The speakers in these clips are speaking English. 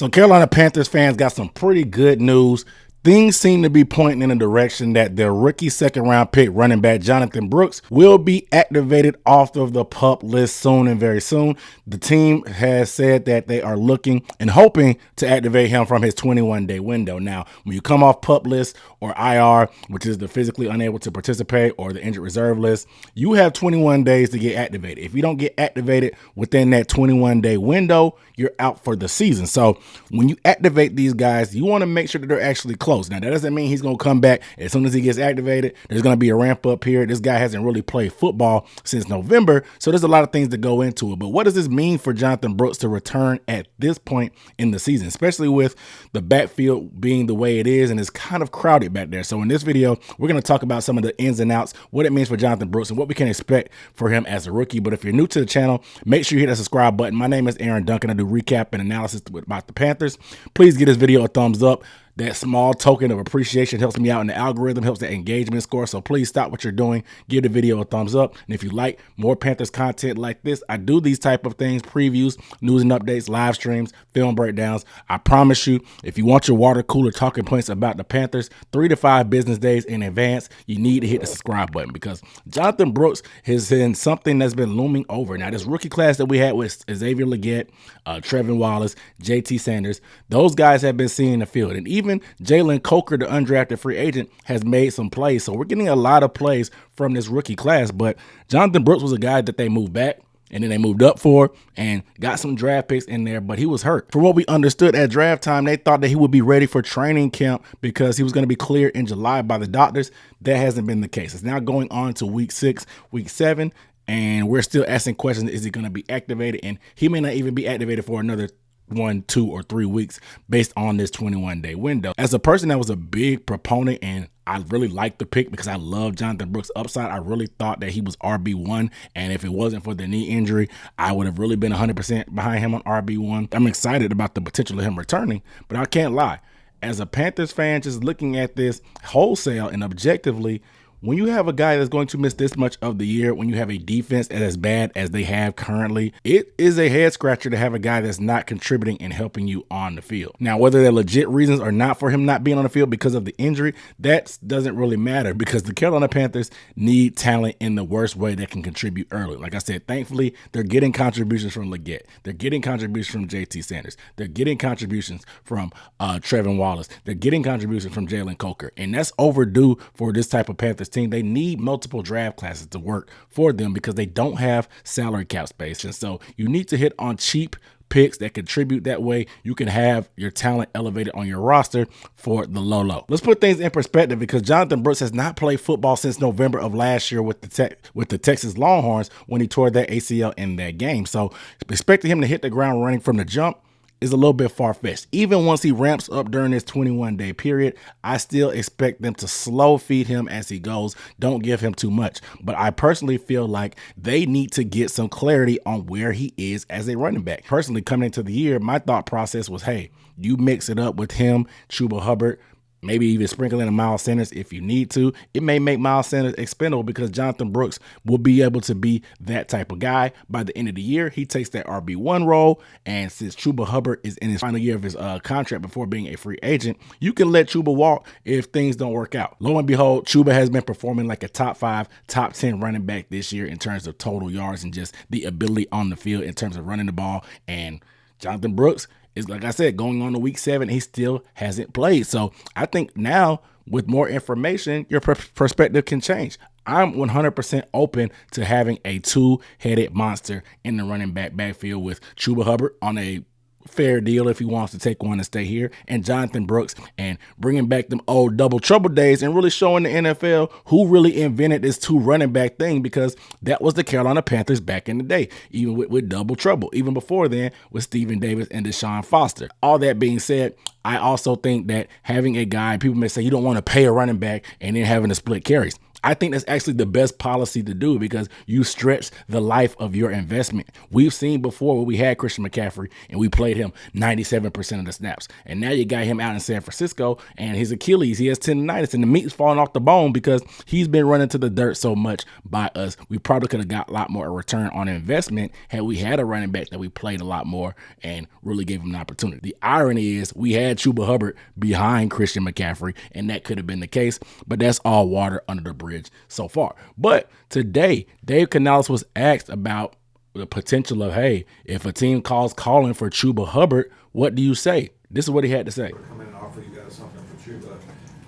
So Carolina Panthers fans got some pretty good news. Things seem to be pointing in a direction that their rookie second-round pick running back Jonathon Brooks will be activated off of the PUP list soon and very soon. The team has said that they are looking and hoping to activate him from his 21-day window. Now, when you come off PUP list or IR, which is the physically unable to participate, or the injured reserve list, you have 21 days to get activated. If you don't get activated within that 21-day window, you're out for the season. So when you activate these guys, you want to make sure that they're actually close. Now, that doesn't mean he's going to come back as soon as he gets activated. There's going to be a ramp up period. This guy hasn't really played football since November, so there's a lot of things that go into it. But what does this mean for Jonathon Brooks to return at this point in the season, especially with the backfield being the way it is and it's kind of crowded back there? So in this video, we're going to talk about some of the ins and outs, what it means for Jonathon Brooks and what we can expect for him as a rookie. But if you're new to the channel, make sure you hit that subscribe button. My name is Aaron Duncan. I do recap and analysis about the Panthers. Please give this video a thumbs up. That small token of appreciation helps me out in the algorithm, helps the engagement score. So please stop what you're doing, give the video a thumbs up. And if you like more Panthers content like this, I do these type of things: previews, news and updates, live streams, film breakdowns. I promise you, if you want your water cooler talking points about the Panthers 3 to 5 business days in advance, you need to hit the subscribe button, because Jonathon Brooks has been something that's been looming over. Now, this rookie class that we had with Xavier Legette, Trevin Wallace, JT Sanders, those guys have been seeing the field. And even Jalen Coker, the undrafted free agent, has made some plays. So we're getting a lot of plays from this rookie class. But Jonathon Brooks was a guy that they moved back and then they moved up for and got some draft picks in there, but he was hurt. For what we understood at draft time, they thought that he would be ready for training camp because he was going to be cleared in July by the doctors. That hasn't been the case. It's now going on to week 6, week 7, and we're still asking questions. Is he going to be activated? And he may not even be activated for another 1, 2, or 3 weeks based on this 21-day window. As a person that was a big proponent, and I really liked the pick because I love Jonathon Brooks' upside. I really thought that he was RB1, and if it wasn't for the knee injury, I would have really been 100% behind him on RB1. I'm excited about the potential of him returning, but I can't lie. As a Panthers fan, just looking at this wholesale and objectively, when you have a guy that's going to miss this much of the year, when you have a defense as bad as they have currently, it is a head scratcher to have a guy that's not contributing and helping you on the field. Now, whether they're legit reasons or not for him not being on the field because of the injury, that doesn't really matter, because the Carolina Panthers need talent in the worst way that can contribute early. Like I said, thankfully, they're getting contributions from Legette. They're getting contributions from JT Sanders. They're getting contributions from Trevin Wallace. They're getting contributions from Jalen Coker. And that's overdue for this type of Panthers team. They need multiple draft classes to work for them because they don't have salary cap space. And so you need to hit on cheap picks that contribute. That way you can have your talent elevated on your roster for the low. Let's put things in perspective, because Jonathon Brooks has not played football since November of last year with the Texas Longhorns when he tore that ACL in that game. So expecting him to hit the ground running from the jump is a little bit far-fetched. Even once he ramps up during this 21-day period, I still expect them to slow feed him as he goes. Don't give him too much. But I personally feel like they need to get some clarity on where he is as a running back. Personally, coming into the year, my thought process was, hey, you mix it up with him, Chuba Hubbard, maybe even sprinkle in a Miles Sanders if you need to. It may make Miles Sanders expendable because Jonathon Brooks will be able to be that type of guy. By the end of the year, he takes that RB1 role. And since Chuba Hubbard is in his final year of his contract before being a free agent, you can let Chuba walk if things don't work out. Lo and behold, Chuba has been performing like a top 5, top 10 running back this year in terms of total yards and just the ability on the field in terms of running the ball. And Jonathon Brooks is, like I said, going on to week 7, he still hasn't played. So I think now with more information, your perspective can change. I'm 100% open to having a 2-headed monster in the running backfield with Chuba Hubbard on a fair deal if he wants to take one and stay here, and Jonathon Brooks, and bringing back them old double trouble days and really showing the NFL who really invented this 2 running back thing, because that was the Carolina Panthers back in the day, even with double trouble, even before then with Stephen Davis and Deshaun Foster. All that being said, I also think that having a guy, people may say you don't want to pay a running back and then having to split carries. I think that's actually the best policy to do because you stretch the life of your investment. We've seen before when we had Christian McCaffrey and we played him 97% of the snaps. And now you got him out in San Francisco and his Achilles, he has tendonitis and the meat's falling off the bone because he's been running to the dirt so much by us. We probably could have got a lot more return on investment had we had a running back that we played a lot more and really gave him an opportunity. The irony is we had Chuba Hubbard behind Christian McCaffrey, and that could have been the case, but that's all water under the bridge so far. But today, Dave Canales was asked about the potential of, hey, if a team calling for Chuba Hubbard, what do you say? This is what he had to say. Come in and offer you guys something for Chuba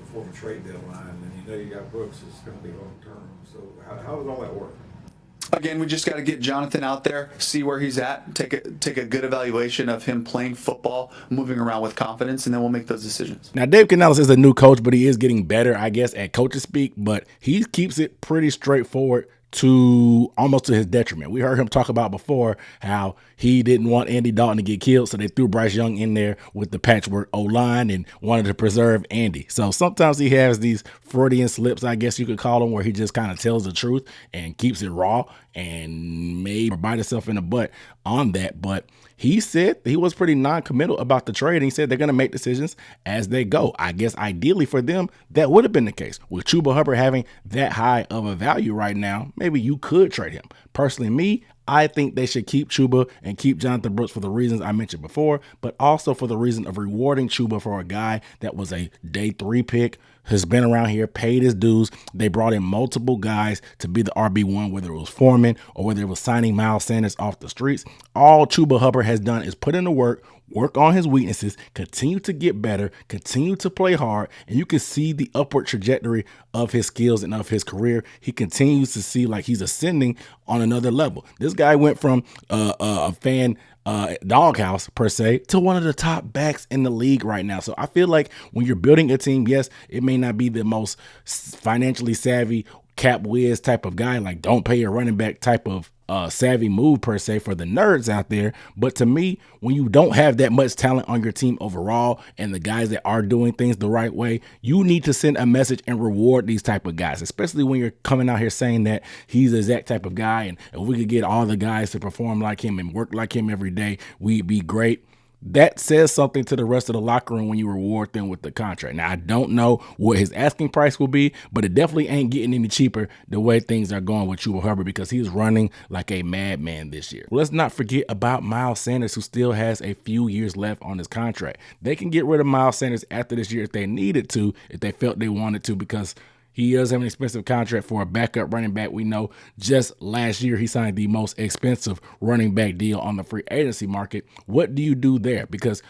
before the trade deadline, and you know you got Brooks is going to be long term. So how does all that work? Again, we just got to get Jonathon out there, see where he's at, take a good evaluation of him playing football, moving around with confidence, and then we'll make those decisions. Now, Dave Canales is a new coach, but he is getting better, I guess, at coaches speak, but he keeps it pretty straightforward to almost to his detriment. We heard him talk about before how he didn't want Andy Dalton to get killed, so they threw Bryce Young in there with the patchwork O-line and wanted to preserve Andy. So sometimes he has these Freudian slips, I guess you could call them, where he just kind of tells the truth and keeps it raw and may bite himself in the butt on that. But he said he was pretty non-committal about the trade. And he said they're going to make decisions as they go. I guess ideally for them, that would have been the case. With Chuba Hubbard having that high of a value right now, maybe you could trade him. Personally, me, I think they should keep Chuba and keep Jonathon Brooks for the reasons I mentioned before, but also for the reason of rewarding Chuba for a guy that was a day 3 pick, has been around here, paid his dues. They brought in multiple guys to be the RB1, whether it was Foreman or whether it was signing Miles Sanders off the streets. All Chuba Hubbard has done is put in the work on his weaknesses, continue to get better, continue to play hard, and you can see the upward trajectory of his skills and of his career. He continues to see like he's ascending on another level. This guy went from a fan doghouse per se to one of the top backs in the league right now. So I feel like when you're building a team, yes, it may not be the most financially savvy cap whiz type of guy, like don't pay your running back type of savvy move per se for the nerds out there. But to me, when you don't have that much talent on your team overall and the guys that are doing things the right way, you need to send a message and reward these type of guys, especially when you're coming out here saying that he's the exact type of guy. And if we could get all the guys to perform like him and work like him every day, we'd be great. That says something to the rest of the locker room when you reward them with the contract. Now, I don't know what his asking price will be, but it definitely ain't getting any cheaper the way things are going with Chuba Hubbard because he's running like a madman this year. Let's not forget about Miles Sanders, who still has a few years left on his contract. They can get rid of Miles Sanders after this year if they needed to, if they felt they wanted to, because he does have an expensive contract for a backup running back. We know just last year he signed the most expensive running back deal on the free agency market. What do you do there? Because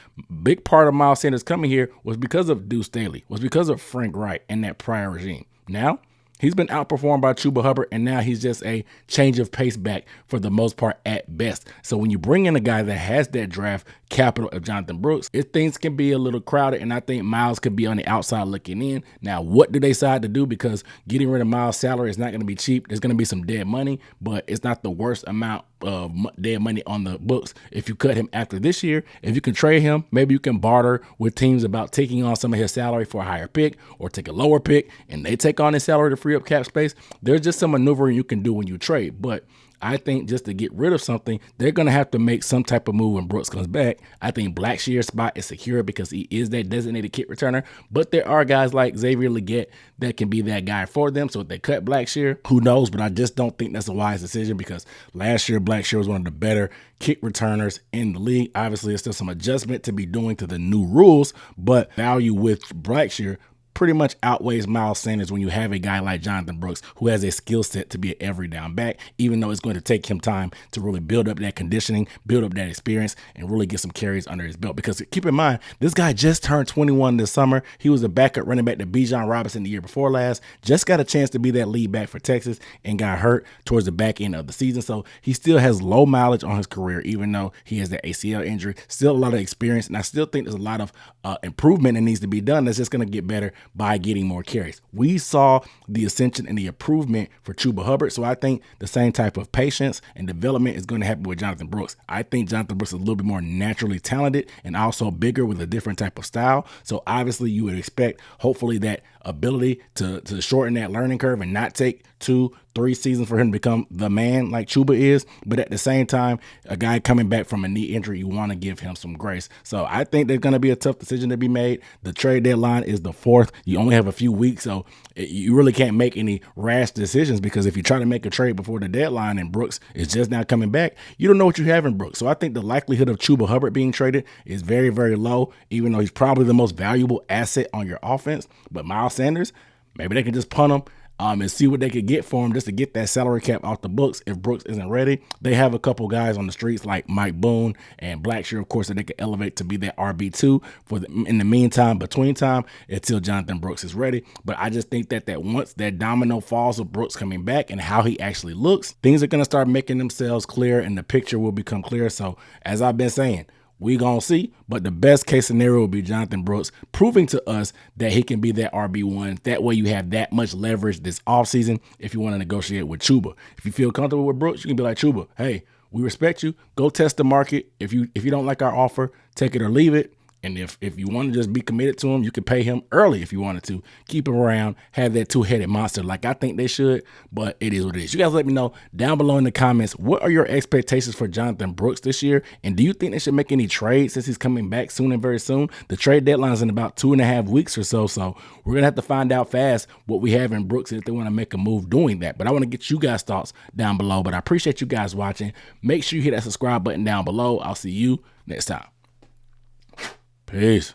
big part of Miles Sanders coming here was because of Deuce Staley, was because of Frank Wright and that prior regime. Now, he's been outperformed by Chuba Hubbard, and now he's just a change of pace back for the most part at best. So when you bring in a guy that has that draft capital of Jonathon Brooks, things can be a little crowded, and I think Miles could be on the outside looking in. Now, what do they decide to do? Because getting rid of Miles' salary is not going to be cheap. There's going to be some dead money, but it's not the worst amount of dead money on the books if you cut him after this year. If you can trade him, maybe you can barter with teams about taking on some of his salary for a higher pick or take a lower pick, and they take on his salary to free up cap space. There's just some maneuvering you can do when you trade, but I think just to get rid of something, they're going to have to make some type of move when Brooks comes back. I think Blackshear's spot is secure because he is that designated kick returner, but there are guys like Xavier Legette that can be that guy for them. So if they cut Blackshear, who knows? But I just don't think that's a wise decision because last year Blackshear was one of the better kick returners in the league. Obviously, there's still some adjustment to be doing to the new rules, but value with Blackshear pretty much outweighs Miles Sanders when you have a guy like Jonathon Brooks who has a skill set to be an every down back, even though it's going to take him time to really build up that conditioning, build up that experience, and really get some carries under his belt. Because keep in mind, this guy just turned 21 this summer. He was a backup running back to Bijan Robinson the year before last, just got a chance to be that lead back for Texas and got hurt towards the back end of the season. So he still has low mileage on his career, even though he has that ACL injury, still a lot of experience. And I still think there's a lot of improvement that needs to be done that's just going to get better by getting more carries. We saw the ascension and the improvement for Chuba Hubbard. So I think the same type of patience and development is going to happen with Jonathon Brooks. I think Jonathon Brooks is a little bit more naturally talented and also bigger with a different type of style. So obviously you would expect, hopefully, that ability to shorten that learning curve and not take 2-3 seasons for him to become the man like Chuba is. But at the same time, a guy coming back from a knee injury, you want to give him some grace. So I think there's going to be a tough decision to be made. The trade deadline is the 4th. You only have a few weeks, so you really can't make any rash decisions, because if you try to make a trade before the deadline and Brooks is just now coming back, you don't know what you have in Brooks. So I think the likelihood of Chuba Hubbard being traded is very, very low, even though he's probably the most valuable asset on your offense. But Miles Sanders, maybe they can just punt him and see what they could get for him just to get that salary cap off the books if Brooks isn't ready. They have a couple guys on the streets like Mike Boone and Blackshear, of course, that they could elevate to be that RB2 in the meantime, between time, until Jonathon Brooks is ready. But I just think that once that domino falls of Brooks coming back and how he actually looks, things are going to start making themselves clear and the picture will become clear. So as I've been saying, we gonna see, but the best case scenario will be Jonathon Brooks proving to us that he can be that RB1. That way you have that much leverage this offseason if you want to negotiate with Chuba. If you feel comfortable with Brooks, you can be like, Chuba, hey, we respect you. Go test the market. If you don't like our offer, take it or leave it. And if you want to just be committed to him, you could pay him early if you wanted to. Keep him around, have that two-headed monster like I think they should, but it is what it is. You guys let me know down below in the comments, what are your expectations for Jonathon Brooks this year? And do you think they should make any trades since he's coming back soon and very soon? The trade deadline is in about 2.5 weeks or so, so we're going to have to find out fast what we have in Brooks if they want to make a move doing that. But I want to get you guys' thoughts down below, but I appreciate you guys watching. Make sure you hit that subscribe button down below. I'll see you next time. Peace.